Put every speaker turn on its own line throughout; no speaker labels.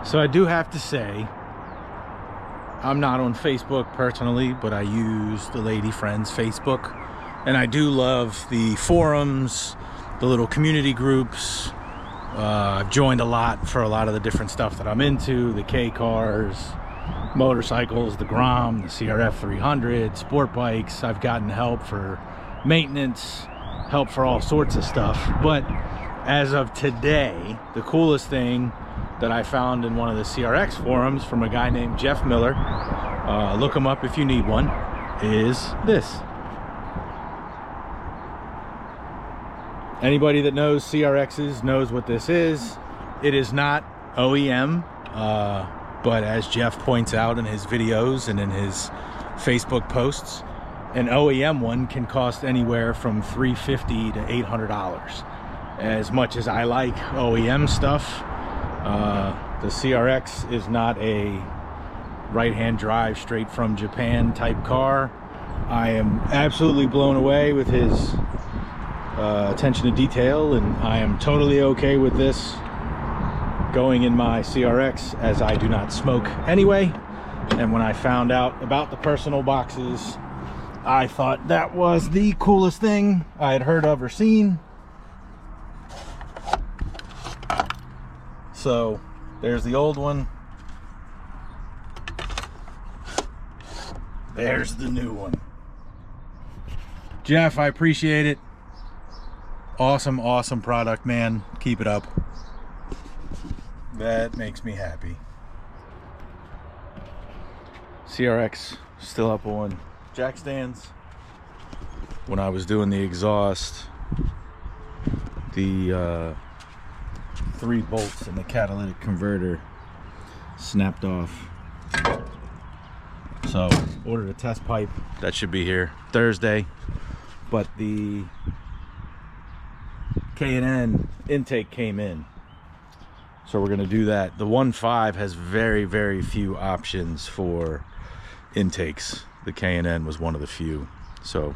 So I do have to say, I'm not on Facebook personally, but I use the lady friends Facebook, and I do love the forums, the little community groups. I've joined a lot for a lot of the different stuff that I'm into, the K cars, motorcycles, the Grom, the CRF 300, sport bikes. I've gotten help for maintenance, help for all sorts of stuff. But as of today, the coolest thing that I found in one of the CRX forums from a guy named Jeff Miller, look him up if you need one, is this. Anybody that knows CRXs knows what this is. It is not OEM, but as Jeff points out in his videos and in his Facebook posts, an OEM one can cost anywhere from $350 to $800. As much as I like OEM stuff, the CRX is not a right-hand drive straight from Japan type car. I am absolutely blown away with his attention to detail, and I am totally okay with this going in my CRX, as I do not smoke anyway. And when I found out about the personal boxes, I thought that was the coolest thing I had heard of or seen. So there's the old one, there's the new one. Jeff, I appreciate it. Awesome product, man. Keep it up. That makes me happy. CRX still up on jack stands. When I was doing the exhaust, the 3 bolts in the catalytic converter snapped off. So ordered a test pipe that should be here Thursday, but the K&N intake came in, so we're going to do that. The 1.5 has very few options for intakes. The K&N was one of the few, so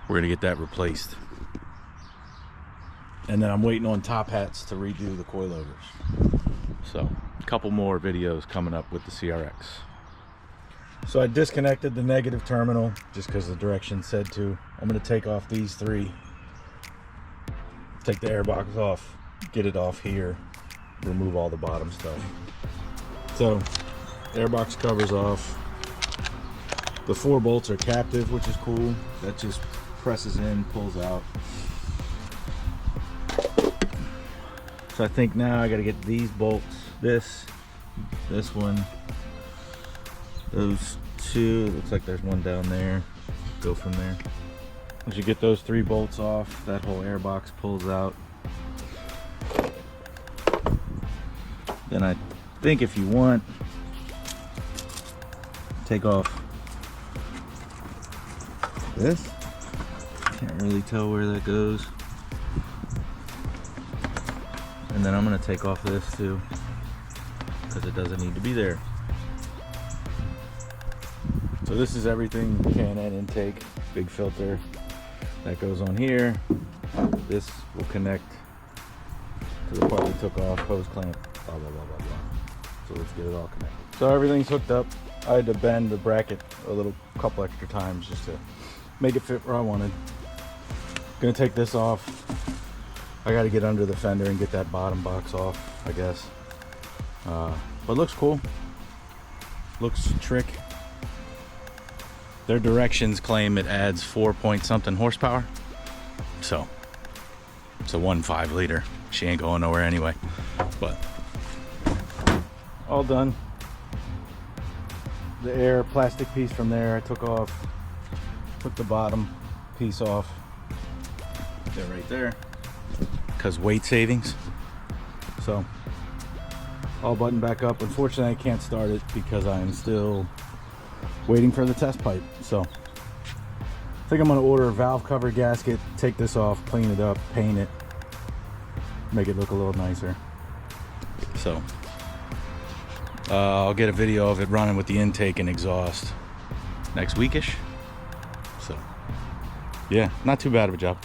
we're going to get that replaced. And then I'm waiting on top hats to redo the coilovers. So a couple more videos coming up with the CRX. So I disconnected the negative terminal just because the direction said to. I'm going to take off these 3, take the airbox off, get it off here, remove all the bottom stuff. So airbox covers off. The 4 bolts are captive, which is cool. That just presses in, pulls out. So I think now I got to get these bolts, this one, those 2. Looks like there's one down there. Go from there. Once you get those 3 bolts off, that whole airbox pulls out. Then I think if you want, take off this. Can't really tell where that goes. And then I'm going to take off this too, because it doesn't need to be there. So this is everything K&N intake, big filter that goes on here. This will connect to the part we took off, hose clamp, blah blah blah blah blah. So let's get it all connected. So everything's hooked up. I had to bend the bracket a couple extra times just to make it fit where I wanted. Gonna take this off. I got to get under the fender and get that bottom box off, I guess. But looks cool. Looks trick. Their directions claim it adds 4-point-something horsepower. So it's a 1.5 liter. She ain't going nowhere anyway. But all done. The air plastic piece from there I took off. Took the bottom piece off. They're right there. Because weight savings. So all buttoned back up. Unfortunately I can't start it because I am still waiting for the test pipe. So I think I'm going to order a valve cover gasket, take this off, clean it up, paint it, make it look a little nicer. So I'll get a video of it running with the intake and exhaust next weekish. So yeah, not too bad of a job.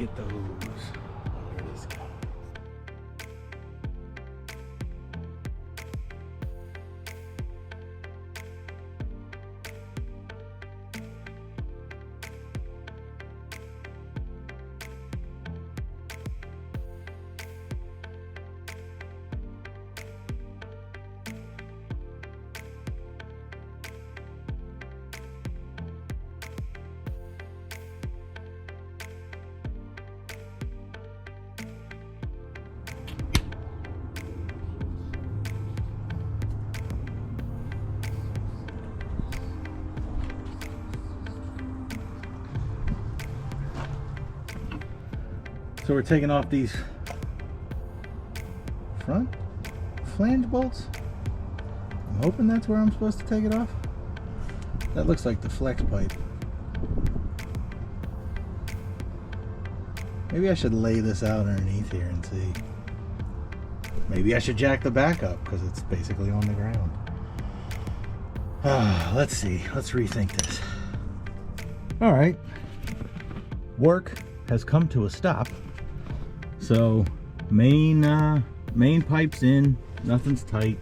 at those. Where did this go? So we're taking off these front flange bolts. I'm hoping that's where I'm supposed to take it off. That looks like the flex pipe. Maybe I should lay this out underneath here and see. Maybe I should jack the back up because it's basically on the ground. Let's see. Let's rethink this. All right. Work has come to a stop. So main pipe's in, nothing's tight.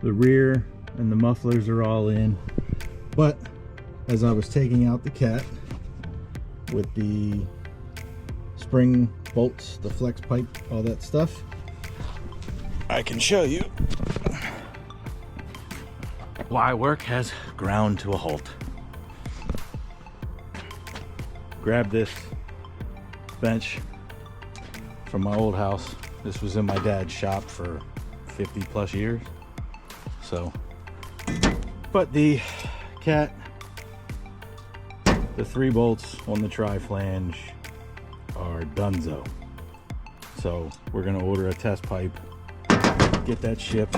The rear and the mufflers are all in. But as I was taking out the cat with the spring bolts, the flex pipe, all that stuff, I can show you why work has ground to a halt. Grab this bench from my old house. This was in my dad's shop for 50 plus years. So, but the cat, the 3 bolts on the tri-flange are donezo. So we're gonna order a test pipe, get that shipped,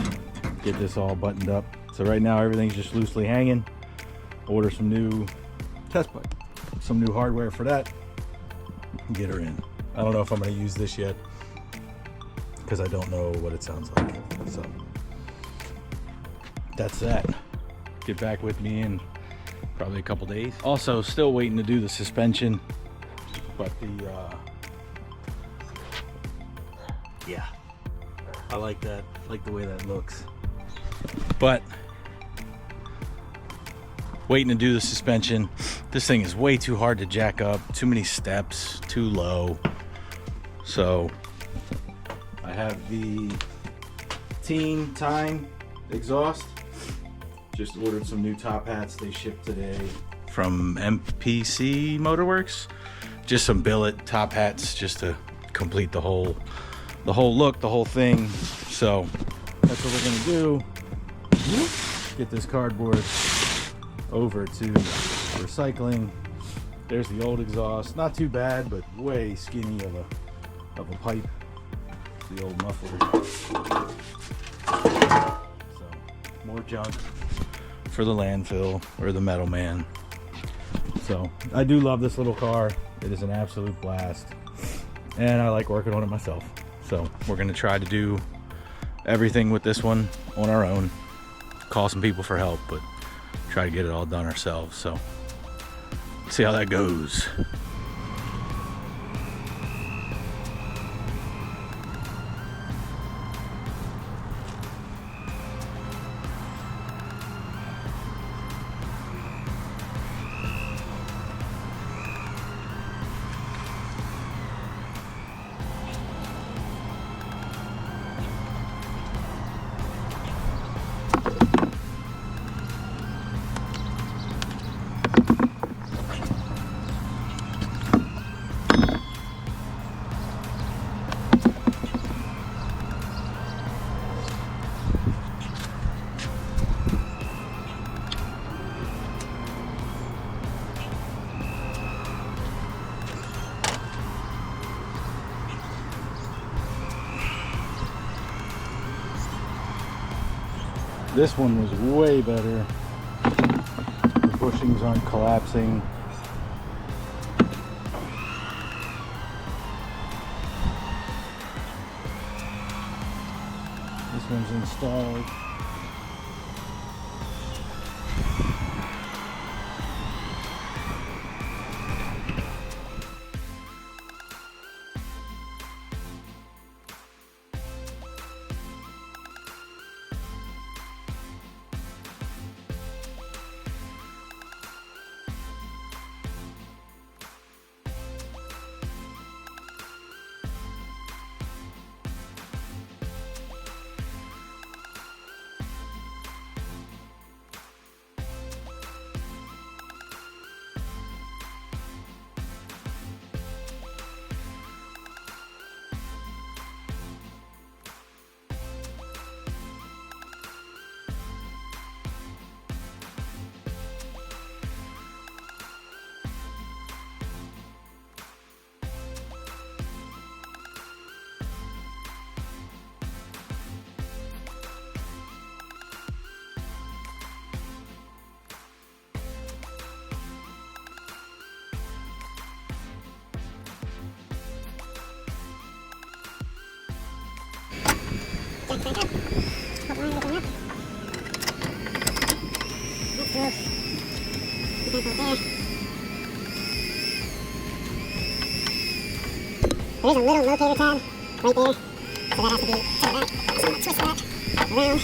get this all buttoned up. So right now everything's just loosely hanging. Order some new test pipe, some new hardware for that, and get her in. I don't know if I'm going to use this yet because I don't know what it sounds like. So that's that. Get back with me in probably a couple days. Also, still waiting to do the suspension, but yeah, I like that. I like the way that looks. But waiting to do the suspension. This thing is way too hard to jack up. Too many steps. Too low. So I have the Tein exhaust. Just ordered some new top hats. They shipped today from MPC Motorworks. Just some billet top hats just to complete the whole look, the whole thing. So that's what we're gonna do. Get this cardboard over to recycling. There's the old exhaust. Not too bad, but way skinny of a pipe. The old muffler. So more junk for the landfill or the metal man. So I do love this little car. It is an absolute blast, and I like working on it myself. So we're gonna try to do everything with this one on our own. Call some people for help, but try to get it all done ourselves. So see how that goes. This one was way better. The bushings aren't collapsing. This one's installed.
There's a little locator tab right there, so that has to be to that. So I'm gonna twist that around.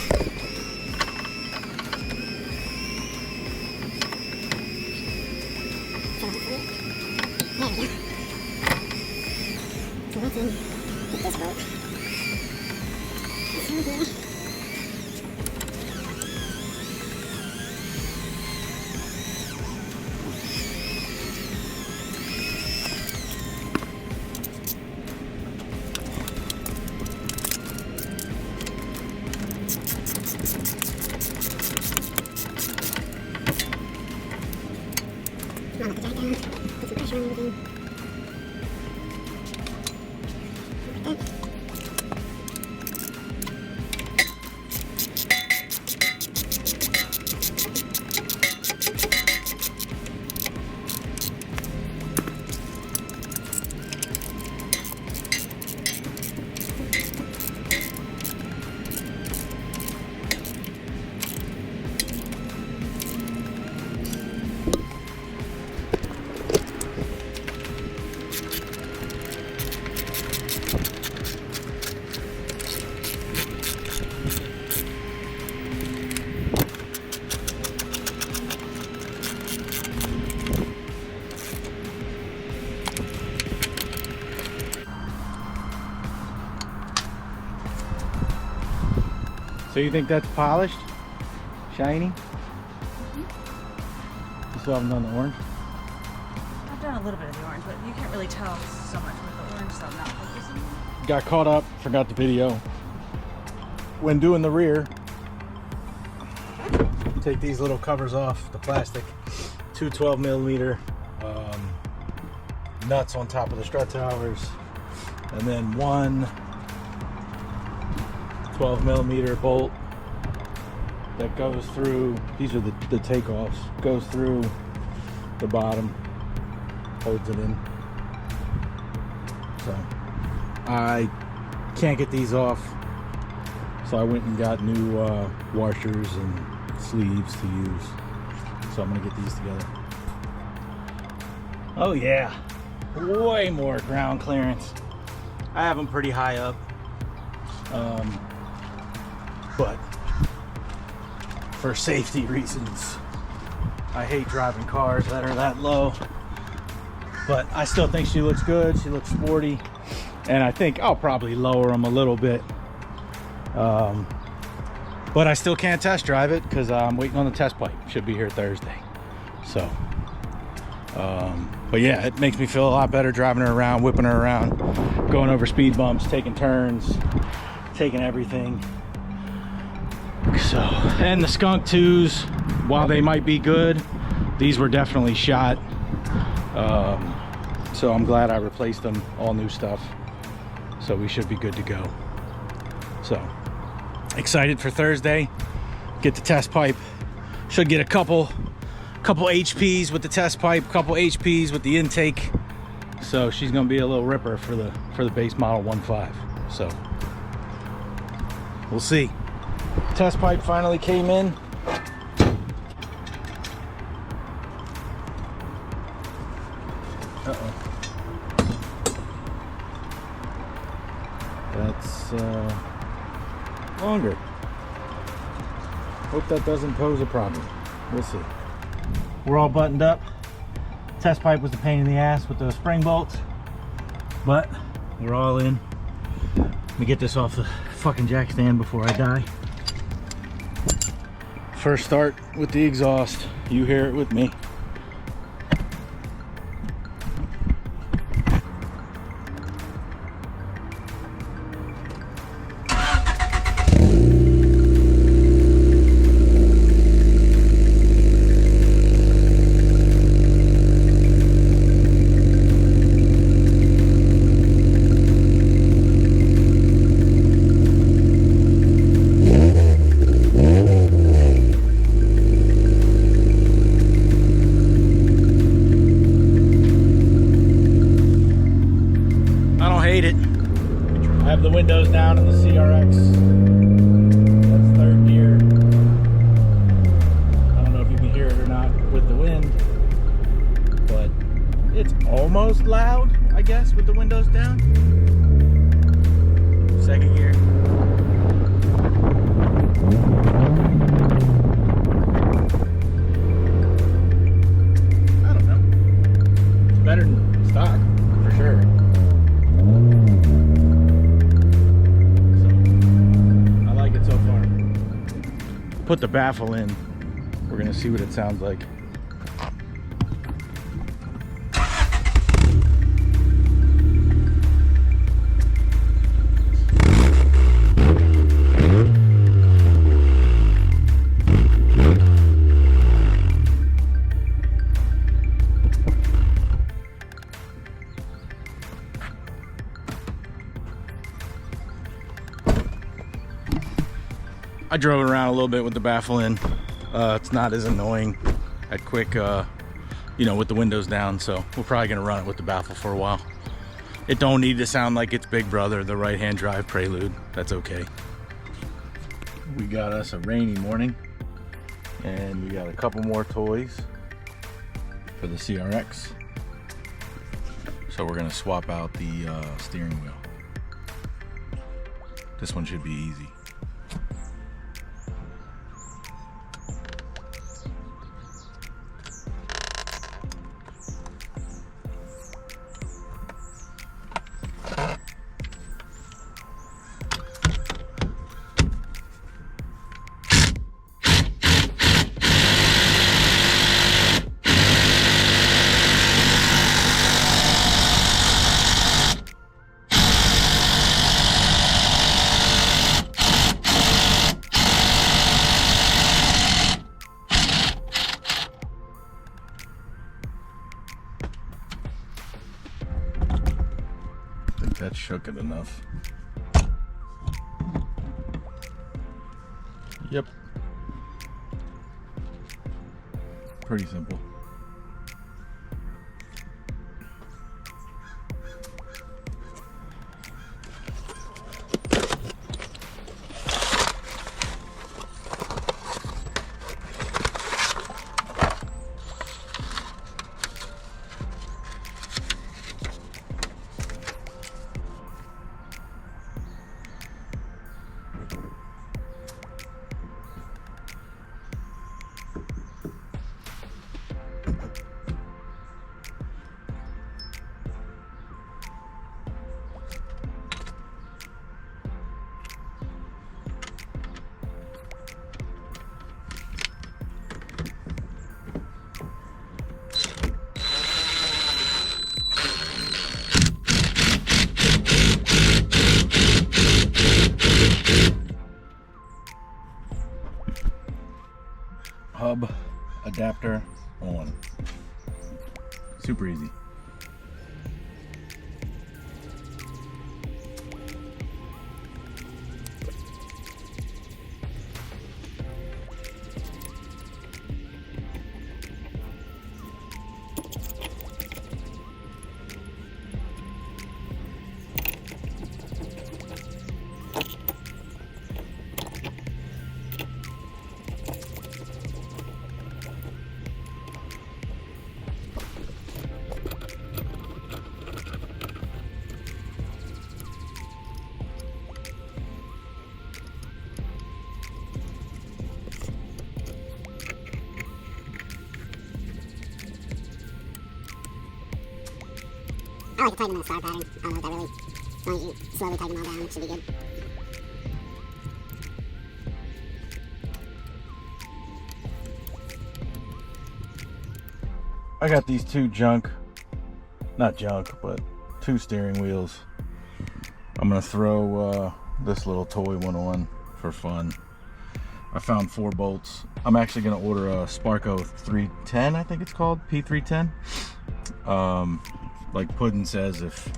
So hopefully, there we go. So let's get this bolt. This one here. Come on, let the jack down. Put some pressure on everything. Like that.
So you think that's polished? Shiny? You still haven't done the orange?
I've done a little bit of the orange, but you can't really tell so much with the orange, so I'm not focusing.
Got caught up, forgot the video. When doing the rear, take these little covers off the plastic. Two 12mm nuts on top of the strut towers, and then one 12mm bolt that goes through. These are the takeoffs. Goes through the bottom, holds it in. So I can't get these off, so I went and got new washers and sleeves to use. So I'm gonna get these together. Oh yeah, way more ground clearance. I have them pretty high up, but for safety reasons, I hate driving cars that are that low. But I still think she looks good. She looks sporty, and I think I'll probably lower them a little bit. But I still can't test drive it because I'm waiting on the test pipe. Should be here Thursday. So, but yeah, it makes me feel a lot better driving her around, whipping her around, going over speed bumps, taking turns, taking everything. So, and the Skunk 2s, while they might be good, these were definitely shot. So I'm glad I replaced them, all new stuff. So we should be good to go. So excited for Thursday. Get the test pipe. Should get a couple HPs with the test pipe, couple HPs with the intake. So she's gonna be a little ripper for the base model 1.5. So we'll see. Test pipe finally came in. Uh-oh. That's longer. Hope that doesn't pose a problem. We'll see. We're all buttoned up. Test pipe was a pain in the ass with those spring bolts, but we're all in. Let me get this off the fucking jack stand before I die. First start with the exhaust. You hear it with me. I have the windows down in the CRX. almost loud, I guess, with the windows down. Second gear. I don't know. It's better than stock, for sure. So, I like it so far. Put the baffle in. We're gonna see what it sounds like. I drove it around a little bit with the baffle in. It's not as annoying at quick, you know, with the windows down, so we're probably gonna run it with the baffle for a while. It don't need to sound like it's Big Brother, the right-hand drive prelude. That's okay. We got us a rainy morning, and we got a couple more toys for the CRX. So we're gonna swap out the steering wheel. This one should be easy. That shook it enough. Yep. Pretty simple. Hub adapter on. Super easy.
I like to tighten the star pattern. I don't know if that really, as long as you slowly tighten them all down, it should be good.
I got these two not junk, but two steering wheels. I'm gonna throw this little toy one on for fun. I found 4 bolts. I'm actually gonna order a Sparco 310, I think it's called, P310. Like Puddin says, if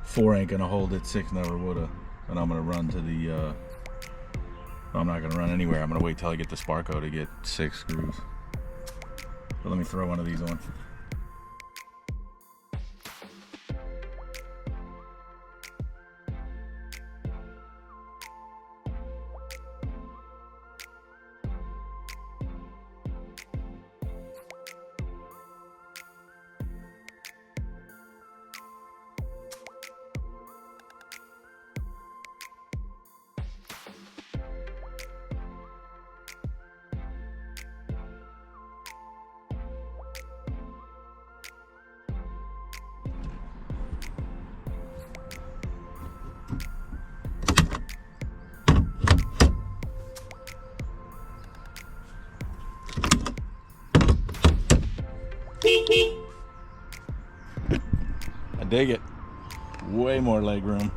4 ain't gonna hold it, 6 never woulda. And I'm gonna run to the, I'm not gonna run anywhere. I'm gonna wait till I get the Sparco to get 6 screws. So let me throw one of these on. I dig it. Way more leg room.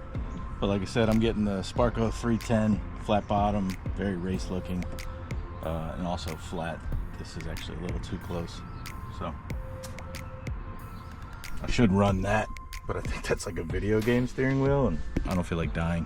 But like I said, I'm getting the Sparco 310 flat bottom, very race looking, and also flat. This is actually a little too close. So I should run that, but I think that's like a video game steering wheel and I don't feel like dying.